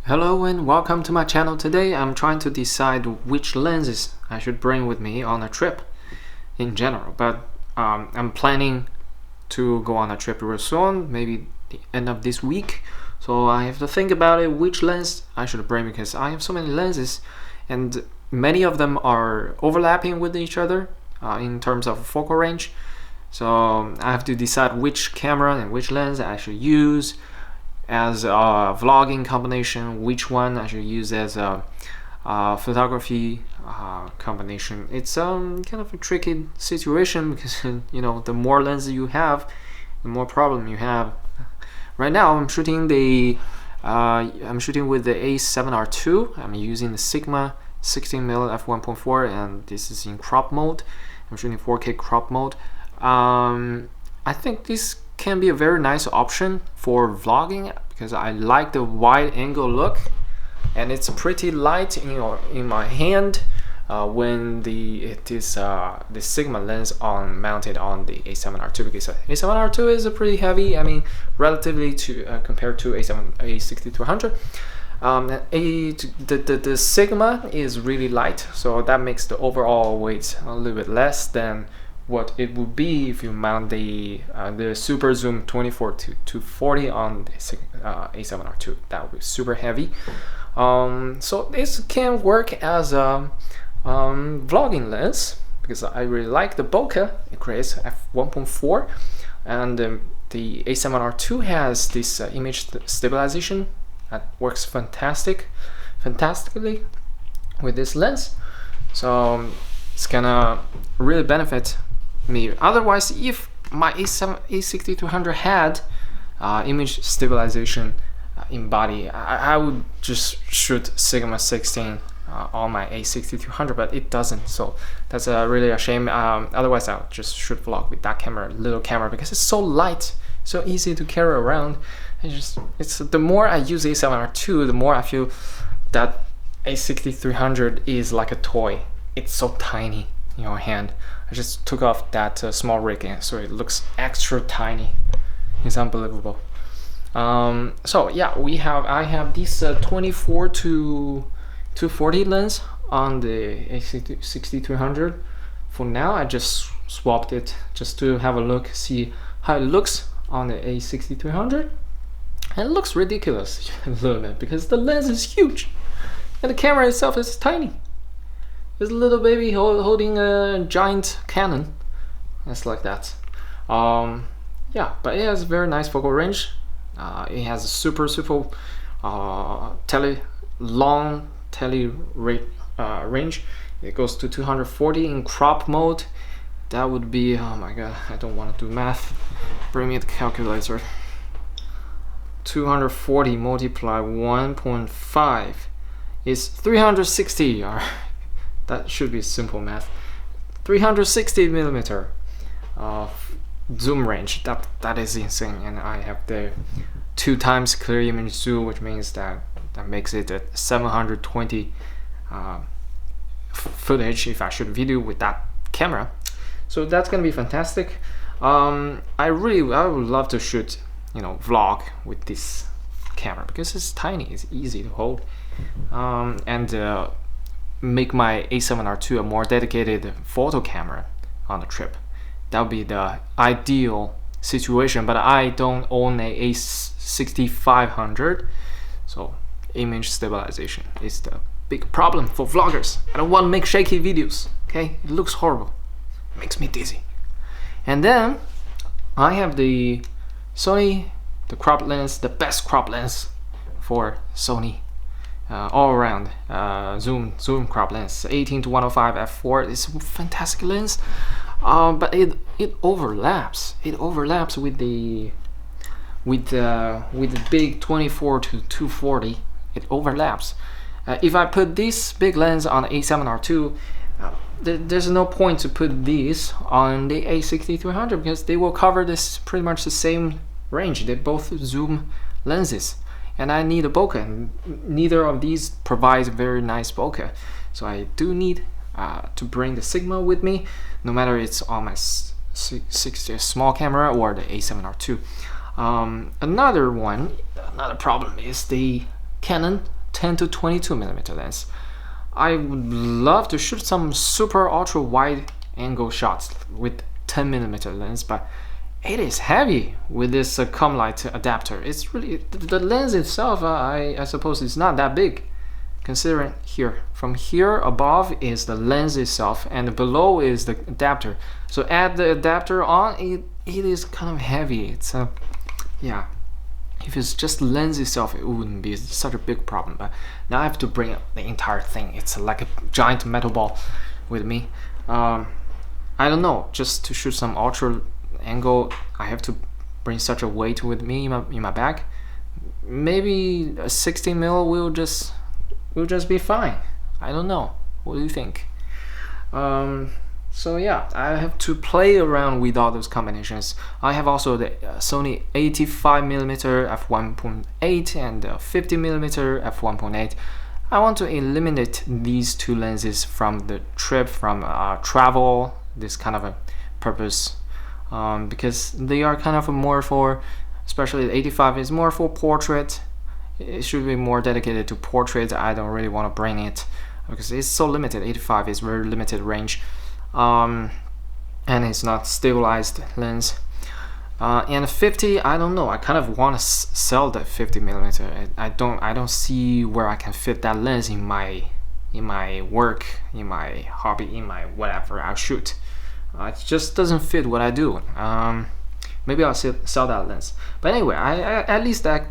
Hello and welcome to my channel. Today I'm trying to decide which lenses I should bring with me on a trip in general, but I'm planning to go on a trip real soon, maybe the end of this week, so I have to think about it which lens I should bring, because I have so many lenses and many of them are overlapping with each other in terms of focal range, so I have to decide which camera and which lens I should use as a vlogging combination, which one I should use as a photography combination. It's kind of a tricky situation because you know, the more lenses you have, the more problem you have. Right now I'm shooting with the A7R2. I'm using the Sigma 16mm f1.4 and this is in crop mode. I'm shooting 4K crop mode. I think this can be a very nice option for vlogging because I like the wide angle look and it's pretty light in my hand when it is the Sigma lens mounted on the A7R2, because A7R2 is a pretty heavy, I mean relatively to compared to A6200. The Sigma is really light, so that makes the overall weight a little bit less than what it would be if you mount the super zoom 24 to 240 on the A7R2. That would be super heavy. So this can work as a vlogging lens because I really like the Bokeh. It creates f1.4, and the A7R2 has this image stabilization that works fantastically with this lens. So it's gonna really benefit me. Otherwise, if my A6200 had image stabilization in body, I would just shoot Sigma 16 on my A6200, but it doesn't, so that's really a shame. Otherwise I'll just shoot vlog with that camera, little camera, because it's so light, so easy to carry around. It's the more I use A7R2, the more I feel that A6300 is like a toy. It's so tiny in your hand. I just took off that small rig, so it looks extra tiny. It's unbelievable. So yeah, I have this 24 to 240 lens on the A6300. For now, I just swapped it just to have a look, see how it looks on the A6300. And it looks ridiculous a little bit because the lens is huge and the camera itself is tiny. This little baby holding a giant Canon. It's like that. Yeah, but it has a very nice focal range. It has a super long tele range. It goes to 240 in crop mode. That would be, oh my god, I don't want to do math. Bring me the calculator. 240 multiply 1.5 is 360. That should be simple math. 360mm zoom range. That is insane, and I have the 2x clear image zoom, which means that makes it a 720 footage if I shoot video with that camera. So that's gonna be fantastic. I would love to shoot, vlog with this camera because it's tiny, it's easy to hold, and make my A7R2 a more dedicated photo camera on the trip. That would be the ideal situation, but I don't own a A6500, so image stabilization is the big problem for vloggers. I don't want to make shaky videos, okay? It looks horrible, it makes me dizzy. And then I have the Sony, the crop lens, the best crop lens for Sony. All around zoom crop lens, 18 to 105 f4. It's a fantastic lens, but it overlaps with the big 24 to 240. It overlaps. If I put this big lens on the A7R2, there's no point to put these on the A6300 because they will cover this pretty much the same range. They're both zoom lenses. And I need a bokeh, and neither of these provides very nice bokeh. So I do need to bring the Sigma with me, no matter it's on my small camera or the A7R2. Another problem is the Canon 10 to 22mm lens. I would love to shoot some super ultra wide angle shots with 10mm lens, but it is heavy with this Commlite adapter. It's really, the lens itself, I suppose it's not that big, considering here, from here above is the lens itself and below is the adapter. So add the adapter on, it is kind of heavy. It's yeah, if it's just lens itself, it wouldn't be such a big problem, but now I have to bring the entire thing. It's like a giant metal ball with me. I don't know, just to shoot some ultra angle, I have to bring such a weight with me in my bag. Maybe a 16mm will just be fine. I don't know. What do you think? So yeah, I have to play around with all those combinations. I have also the Sony 85mm f1.8 and 50mm f1.8. I want to eliminate these two lenses from the trip, from travel, this kind of a purpose, because they are kind of more for, especially the 85 is more for portrait. It should be more dedicated to portrait. I don't really want to bring it because it's so limited. 85 is very limited range, and it's not stabilized lens. And 50, I don't know. I kind of want to sell the 50mm. I don't see where I can fit that lens in my work, in my hobby, in my whatever I shoot. It just doesn't fit what I do. Maybe I'll sell that lens. But anyway, I at least I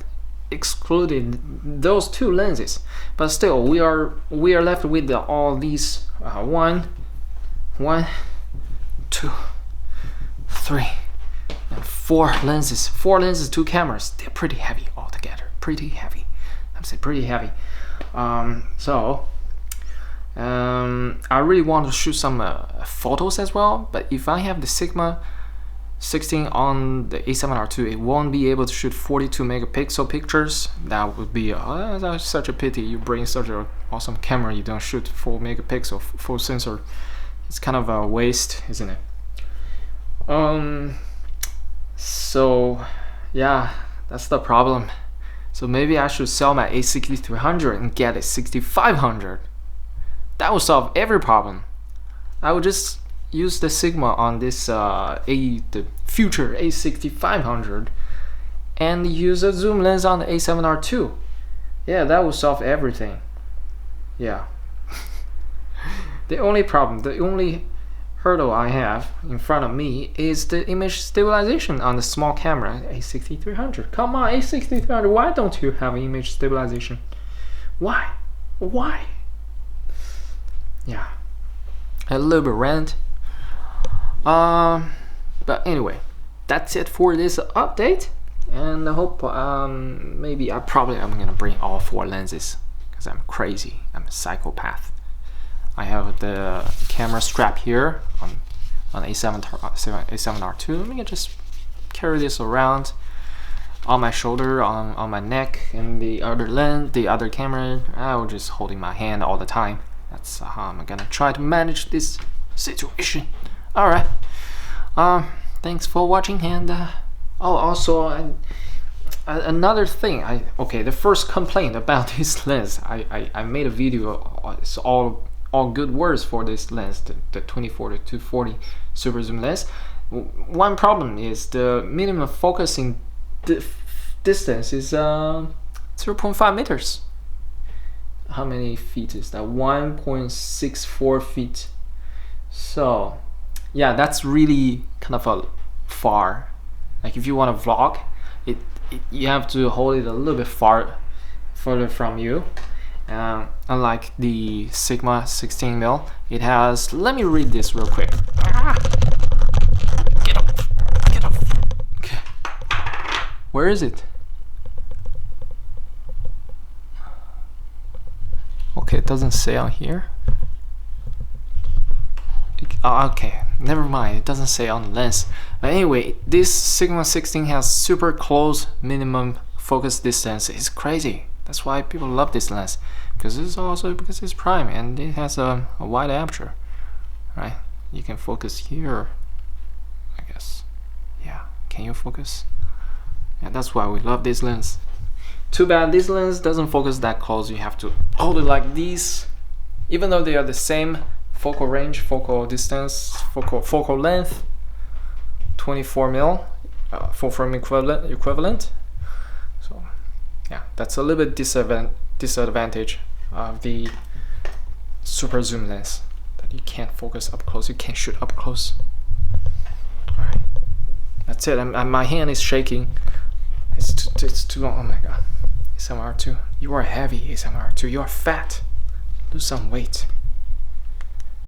excluded those two lenses. But still, we are left with all these 1, 2, 3, and 4 lenses. 4 lenses, 2 cameras. They're pretty heavy altogether. Pretty heavy. I'm saying pretty heavy. I really want to shoot some photos as well, but if I have the Sigma 16 on the A7R2, it won't be able to shoot 42 megapixel pictures. That would be that's such a pity. You bring such an awesome camera, you don't shoot 4 megapixel full sensor. It's kind of a waste, isn't it? So yeah, that's the problem. So maybe I should sell my A6300 and get a 6500. That will solve every problem. I would just use the Sigma on this the future A6500 and use a zoom lens on the A7R2. Yeah, that will solve everything. Yeah. The only problem, the only hurdle I have in front of me is the image stabilization on the small camera A6300. Come on, A6300, why don't you have image stabilization? Why? Yeah, a little bit rant. But anyway, that's it for this update, and I hope maybe I'm gonna bring all 4 lenses because I'm crazy. I'm a psychopath. I have the camera strap here on A7R2. Let me just carry this around on my shoulder, on my neck, and the other camera, I was just holding my hand all the time. That's how I'm gonna try to manage this situation. Alright, thanks for watching, and also another thing, the first complaint about this lens, I made a video. It's all good words for this lens, the 24 to 240 super zoom lens. One problem is the minimum focusing distance is 0.5 meters. How many feet is that? 1.64 feet. So yeah, that's really kind of a far. Like if you want to vlog, you have to hold it a little bit further from you. Unlike the Sigma 16mm, it has. Let me read this real quick. Get up. Okay. Where is it? Okay, it doesn't say on here. Okay, never mind, it doesn't say on the lens. But anyway, this Sigma 16 has super close minimum focus distance. It's crazy. That's why people love this lens, because it's prime and it has a wide aperture, right? You can focus here, I guess. Yeah, can you focus? Yeah, that's why we love this lens. Too bad this lens doesn't focus that close. You have to hold it like this. Even though they are the same focal range, focal distance, focal length, 24mm, full frame equivalent. So yeah, that's a little bit disadvantage of the super zoom lens, that you can't focus up close, you can't shoot up close. All right, that's it. My hand is shaking. It's too long. Oh my god. A7R2, you are heavy. A7R2, you are fat. Lose some weight.